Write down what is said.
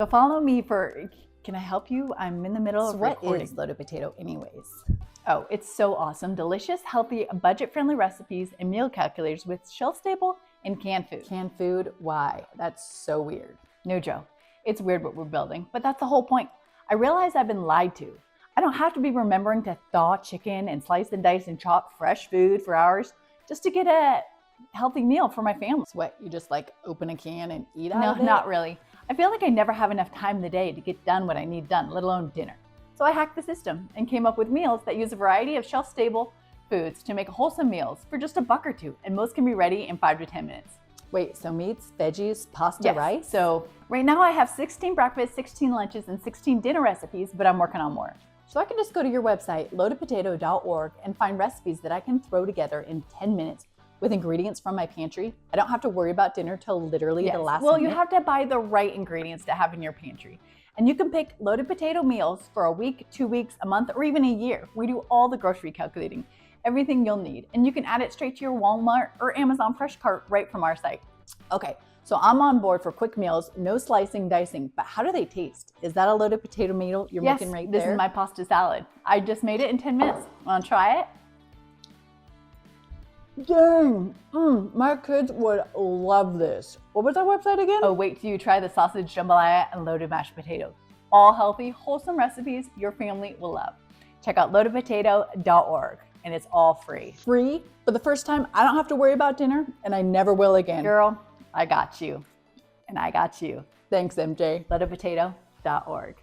So follow me for, can I help you? I'm in the middle of recording. What is loaded potato anyways? Oh, it's so awesome. Delicious, healthy, budget-friendly recipes and meal calculators with shelf-stable and canned food. Canned food? Why? That's so weird. No, Joe. It's weird what we're building, but that's the whole point. I realize I've been lied to. I don't have to be remembering to thaw chicken and slice and dice and chop fresh food for hours just to get a healthy meal for my family. So what, you just like open a can and eat out No, of it? not really. I feel like I never have enough time in the day to get done what I need done, let alone dinner. So I hacked the system and came up with meals that use a variety of shelf-stable foods to make wholesome meals for just $1 or $2, and most can be ready in 5 to 10 minutes. Wait, so meats, veggies, pasta, rice? So right now I have 16 breakfast, 16 lunches, and 16 dinner recipes, but I'm working on more. So I can just go to your website, loadedpotato.org, and find recipes that I can throw together in 10 minutes with ingredients from my pantry. I don't have to worry about dinner till literally the last minute. You have to buy the right ingredients to have in your pantry. And you can pick loaded potato meals for a week, 2 weeks, a month, or even a year. We do all the grocery calculating, everything you'll need. And you can add it straight to your Walmart or Amazon fresh cart right from our site. Okay, so I'm on board for quick meals, no slicing, dicing, but how do they taste? Is that a loaded potato meal you're making right there? This is my pasta salad. I just made it in 10 minutes. Want to try it? Dang, my kids would love this. What was that website again? Oh, wait till you try the sausage jambalaya and loaded mashed potatoes. All healthy, wholesome recipes your family will love. Check out loadedpotato.org, and it's all free. Free? For the first time, I don't have to worry about dinner, and I never will again. Girl, I got you, and I got you. Thanks, MJ. Loadedpotato.org.